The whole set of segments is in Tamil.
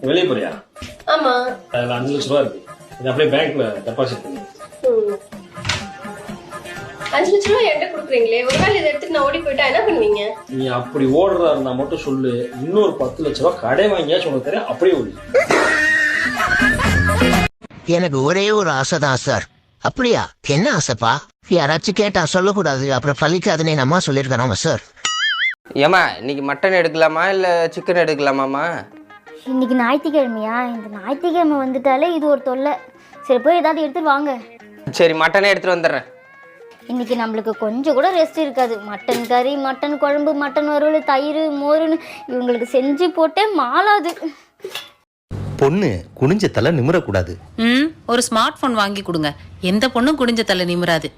வெளியே போறியா? ஆமா. அதுல 5 லட்சம் ரூபா இருக்கு. இது அப்படியே பேங்க்ல டெபாசிட் பண்ணு. 5 லட்சம் ரூபாய் என்கிட்ட கொடுக்குறீங்களே, ஒருவேளை இதை எடுத்துட்டு நான் ஓடி போயிட்டா என்ன பண்ணுவீங்க? நீ அப்படி ஓடுறதா இருந்தா மட்டும் சொல்லு, இன்னொரு 10 லட்சம் ரூபாய் கடை வாங்கியாச்சும் உனக்கு தரேன், அப்படியே ஓடி. எனக்கு ஒரே ஒரு ஆசைதான் சார். அப்படியா? என்ன ஆசைப்பா? யாராச்சும் கேட்டா சொல்லக்கூடாது, அப்புறம் பழிக்காதுன்னு என் அம்மா சொல்லியிருக்காங்க சார். ஏமா இன்னைக்கு மட்டன் எடுக்கலாமா இல்லை சிக்கன் எடுக்கலாமாம்மா? இன்னைக்கு ஞாயிற்றுக்கிழமையா? இந்த ஞாயிற்றுக்கிழமை வந்துட்டாலே இது ஒரு தொல்லை. சரி போய் ஏதாவது எடுத்துட்டு வாங்க. சரி மட்டனே எடுத்துட்டு வந்துடுறேன். இன்னைக்கு நம்மளுக்கு கொஞ்சம் கூட ரெஸ்ட் இருக்காது. மட்டன் கறி, மட்டன் குழம்பு, மட்டன் வறுவல், தயிர், மோருன்னு இவங்களுக்கு செஞ்சு போட்டே மாளாது. பொண்ணு குனிஞ்ச தலை நிமிரக்கூடாது. ஒரு ஸ்மார்ட் போன் வாங்கி கொடுங்க, எந்த பொண்ணும் குனிஞ்ச தலை நிமிராது.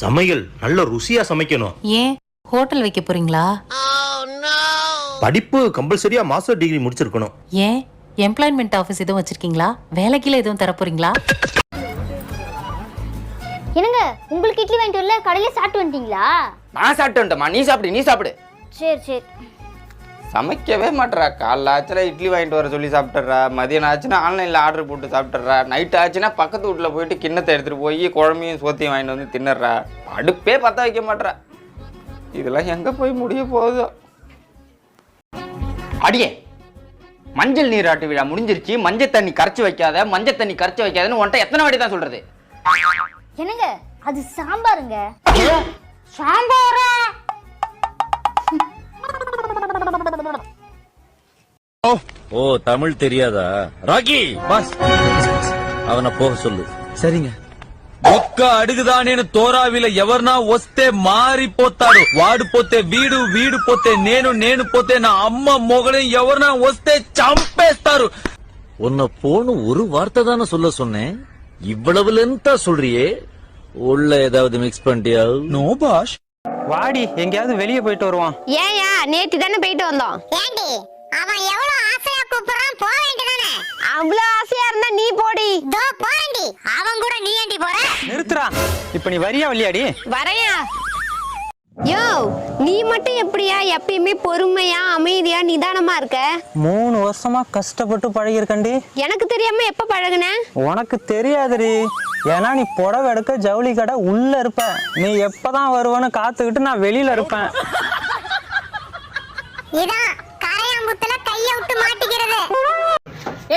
சமையல் நல்ல ருசியா சமைக்கணும். ஏன் ஹோட்டல் வைக்க போறீங்களா? படிப்பு கம்பல்சரியா மாஸ்டர் டிகிரி முடிச்சிருக்கணும். ஏன் எம்ப்ளாய்மெண்ட் ஆஃபீஸ் எதுவும் வச்சிருக்கீங்களா? வேலைக்குள்ள எதுவும் தர போறீங்களா? என்னங்க உங்களுக்கு இட்லி வாங்கிட்டு வரல, கடையில சாப்பிட்டு வந்துட்டீங்களா? நான் சாப்பிட்டு வந்துட்டேம்மா, நீ சாப்பிடு நீ சாப்பிடு. சரி சரி. சமைக்கவே மாட்டேறா. காலைல ஆச்சுன்னா இட்லி வாங்கிட்டு வர சொல்லி சாப்பிட்டுறா, மதியம் ஆச்சுன்னா ஆன்லைனில் ஆர்டர் போட்டு சாப்பிட்டுறா, நைட் ஆச்சுன்னா பக்கத்து வீட்டில் போயிட்டு கிண்ணத்தை எடுத்துகிட்டு போய் குழம்பையும் சோத்தையும் வாங்கிட்டு வந்து தின்னுறா. அடுப்பே பற்ற வைக்க மாட்டேறா. இதெல்லாம் எங்கே போய் முடிய போகுதோ? அடியே, மஞ்சள் நீராட்டு விழா முடிஞ்சிருச்சு, மஞ்சள் தண்ணி கரைச்சி வைக்காத, மஞ்சள் தண்ணி கரைச்சி வைக்காதன்னு உன்ட்ட எத்தனை வாட்டி தான் சொல்றது? என்னங்க அது சாம்பாருங்க. சாம்பாரா? ஓ தமிழ் தெரியாதா? రాకీ బస్ అవన పోగ సొల్లు. సరిగా ఒక్క అడుగుదా నేను తోరావిల ఎవర్నా వస్తే మారిపోతాడు. వాడు పోతే వీడు, వీడు పోతే నేను, నేను పోతే నా అమ్మ మొగని ఎవర్నా వస్తే చంపేస్తారు. உன்னை போன்னு ஒரு வார்த்தை தானே சொல்ல சொன்னேன், இவ்வளவு லென்த்தா சொல்றியே. உள்ள ஏதாவது மிக்ஸ் பண்ணிட்டியா? நோ பாஷ். வாடி எங்கயாவது வெளியே போயிட்டு வருவான். ஏயா நேத்து தானே போயிட்டு வந்தோம். ஏண்டி அவன் எவ்வளவு ஆசையா கூப்பிடுறான், போக வேண்டியதானே? அவ்வளவு ஆசையா இருந்தா நீ போடி. தோ போறேன்டி. அவன் கூட நீ ஏண்டி போற? நிறுத்துறா. இப்ப நீ வரியா வழியாடி? வரையா. யோ நீ மட்டும் எப்படியா எப்பயுமே பொறுமையா அமைதியா நிதானமா இருக்க? 3 வருஷமா கஷ்டப்பட்டு பழகிருக்கண்டி. எனக்கு தெரியாம எப்ப பழகுன? உனக்கு தெரியாதுடி. ஏன்னா நீ புடவை எடுக்க ஜவுளி கடை உள்ள இருப்ப. நீ எப்பதான் வருவன்னு காத்துக்கிட்டு நான் வெளியில இருப்பேன். இதான் கரையாம்புத்துல கைய விட்டு மாட்டிக்கிறது.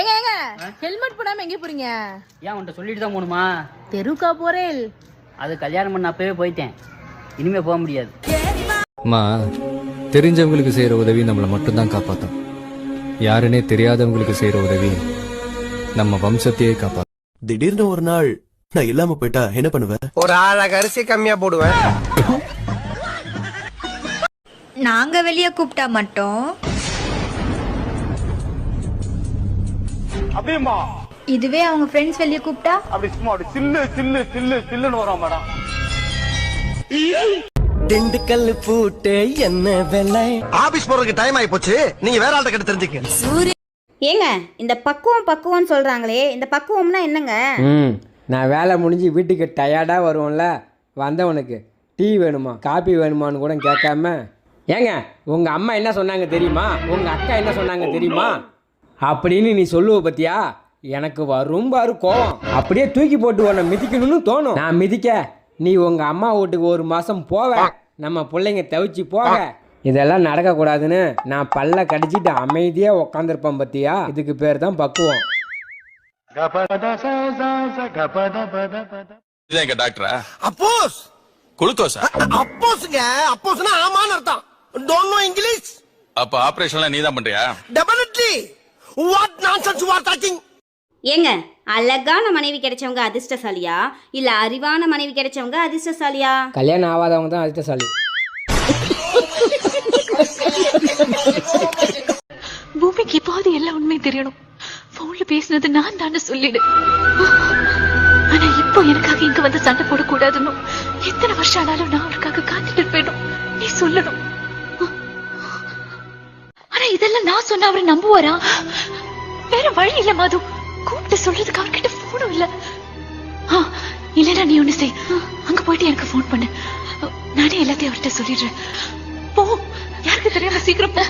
ஏங்க ஹெல்மெட் போடாம எங்க போறீங்க? ஏன் உன்கிட்ட சொல்லிட்டு தான் போகணுமா? தெருக்கா போறேன். அது கல்யாணம் பண்ண அப்பவே போயிட்டேன், இனிமே போக முடியாது. அம்மா, தெரிஞ்சவங்களுக்கு செய்யற உதவி நம்மளை மட்டும்தான் காப்பாற்றும். யாருன்னே தெரியாதவங்களுக்கு செய்யற உதவி நம்ம வம்சத்தையே காப்பாற்றும். திடீர்னு ஒரு நாள் நான் இல்லாம போயிட்டா என்ன பண்ணுவேன்? ஒரு அழகு அரிசி கம்மியா போடுவேன். நாங்க வெளிய கூப்பிட்டா மட்டும், இதுவே அவங்க ஃப்ரெண்ட்ஸ் வெளிய கூப்பிட்டா அப்படி சும்மா அப்படி சில்லு சில்லு சில்லு சில்லுன்னு வரும் மேடம். திண்டுக்கல் பூட்டே என்ன வெள்ளை. ஆபீஸ் போறதுக்கு டைம் ஆயி போச்சு, நீங்க வேற ஆள்கிட்ட கிட்ட தெரிஞ்சுக்க. ஏங்க இந்த பக்குவம் சொல்றாங்களே, இந்த பக்குவம்னா என்னங்க? நான் வேலை முடிஞ்சு வீட்டுக்கு டயர்டா வருவோம்ல, வந்தவனுக்கு டீ வேணுமா காபி வேணுமான்னு கூட கேட்காம, ஏங்க உங்க அம்மா என்ன சொன்னாங்க தெரியுமா, உங்க அக்கா என்ன சொன்னாங்க தெரியுமா அப்படின்னு நீ சொல்லுவ பத்தியா, எனக்கு வரும் பாரு கோவம். அப்படியே தூக்கி போட்டு உன்னை மிதிக்கணும்னு தோணும். நான் மிதிக்க நீ உங்க அம்மா வீட்டுக்கு 1 மாசம் போவ, நம்ம பிள்ளைங்க தவிச்சு போக. இதெல்லாம் நடக்கக்கூடாதுன்னு நான் பல்ல கடிச்சிட்டு அமைதியா உக்காந்துருப்பேன் பத்தியா. இதுக்கு பேர் தான் பக்குவம். இதான் டாக்டரா? அப்போஸ் குளுக்கோஸா? அப்போஸ்ங்க, அப்போஸ்னா ஆமான்னு அர்த்தம். Don't know English. அப்ப ஆபரேஷன்லாம் நீ தான் பண்றியா? Definitely. What nonsense you are talking? ஏங்க அழகான மனைவி கிடைச்சவங்க அதிர்ஷ்டசாலியா, இல்ல அறிவான மனைவி கிடைச்சவங்க அதிர்ஷ்டசாலியா? கல்யாணம் ஆகாதவங்க தான் அதிர்ஷ்டசாலி. பூமிக்கு எப்பாவது எல்லா உண்மையும் தெரியணும். போன்ல பேசினது நான் தானே சொல்லிடு. ஆனா இப்போ எனக்காக இங்க வந்து சண்டை போடக்கூடாதுன்னு எத்தனை வருஷம் ஆனாலும் நான் அவருக்காக காத்துட்டு இருப்பேனும். நீ சொல்லணும். ஆனா இதெல்லாம் நான் சொன்ன அவரை நம்புவாரா? வேற வழி இல்ல மது, கூப்பிட்டு சொல்றதுக்கு அவர்கிட்ட போனும் இல்ல. இல்லடா நீ ஒண்ணு செய், அங்க போயிட்டு எனக்கு போன் பண்ணு, நானே எல்லாத்தையும் அவர்கிட்ட சொல்லிடுறேன். போ, யாருக்கு தெரியாம சீக்கிரம் போ.